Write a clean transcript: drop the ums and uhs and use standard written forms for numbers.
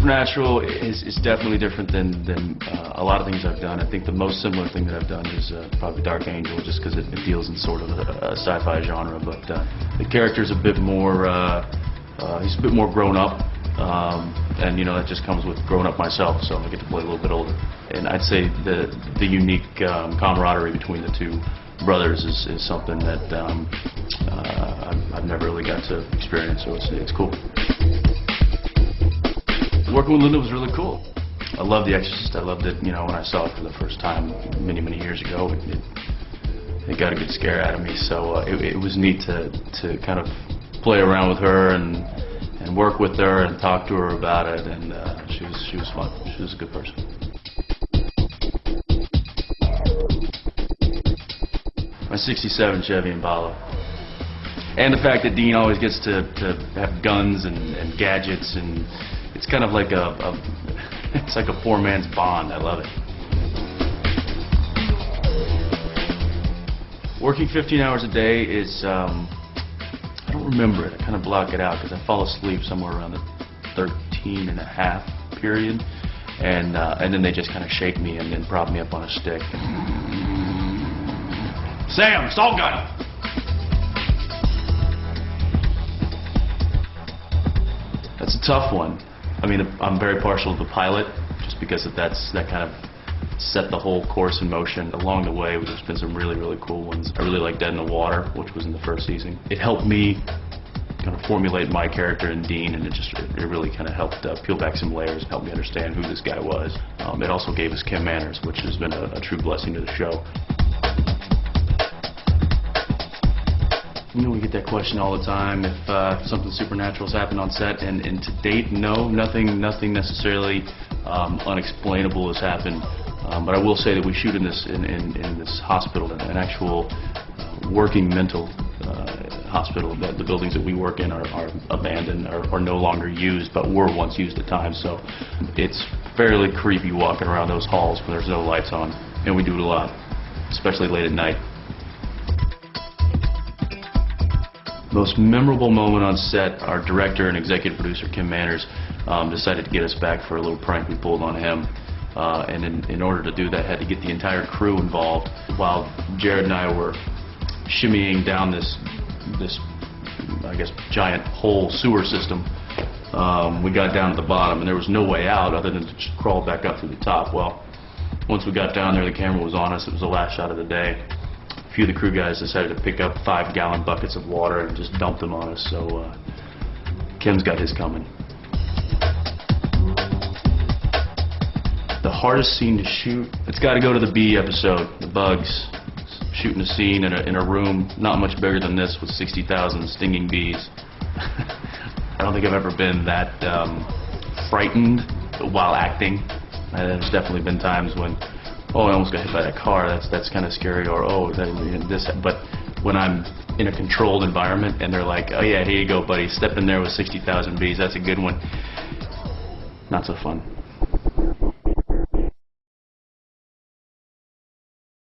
Supernatural is definitely different than a lot of things I've done. I think the most similar thing that I've done is probably Dark Angel, just because it deals in sort of a sci-fi genre. But the character's a bit more, he's a bit more grown up, and you know, that just comes with growing up myself. So I get to play a little bit older. And I'd say the unique camaraderie between the two brothers is something that I've never really got to experience. So it's cool. Working with Linda was really cool. I love The Exorcist. I loved it, you know, when I saw it for the first time many years ago. It got a good scare out of me, so it was neat to kind of play around with her and work with her and talk to her about it, and she was fun. She was a good person. My '67 Chevy Impala. And the fact that Dean always gets to have guns and gadgets, and it's kind of like it's like a poor man's Bond. I love it. Working 15 hours a day is, I don't remember it. I kind of block it out because I fall asleep somewhere around the 13 and a half period, and then they just kind of shake me and then prop me up on a stick. Sam, assault gun! That's a tough one. I mean, I'm very partial to the pilot, just because that kind of set the whole course in motion. Along the way, there's been some really cool ones. I really like Dead in the Water, which was in the first season. It helped me kind of formulate my character and Dean, and it really kind of helped peel back some layers and help me understand who this guy was. It also gave us Kim Manners, which has been a true blessing to the show. You know, we get that question all the time if something supernatural's happened on set, and to date, no, nothing necessarily unexplainable has happened. But I will say that we shoot in this hospital, an actual working mental hospital. The buildings that we work in are abandoned, are no longer used, but were once used at times. So it's fairly creepy walking around those halls when there's no lights on, and we do it a lot, especially late at night. Most memorable moment on set, our director and executive producer, Kim Manners, decided to get us back for a little prank we pulled on him. And in order to do that, had to get the entire crew involved. While Jared and I were shimmying down this I guess, giant hole sewer system, we got down to the bottom, and there was no way out other than to just crawl back up through the top. Well, once we got down there, the camera was on us. It was the last shot of the day. A few of the crew guys decided to pick up 5-gallon buckets of water and just dump them on us, so Kim's got his coming. The hardest scene to shoot, it's got to go to the bee episode, the bugs. Shooting a scene in a room not much bigger than this with 60,000 stinging bees. I don't think I've ever been that frightened while acting. There's definitely been times when, oh, I almost got hit by that car, that's kind of scary, or oh, this. But when I'm in a controlled environment and they're like, oh yeah, here you go, buddy, step in there with 60,000 bees, that's a good one. Not so fun.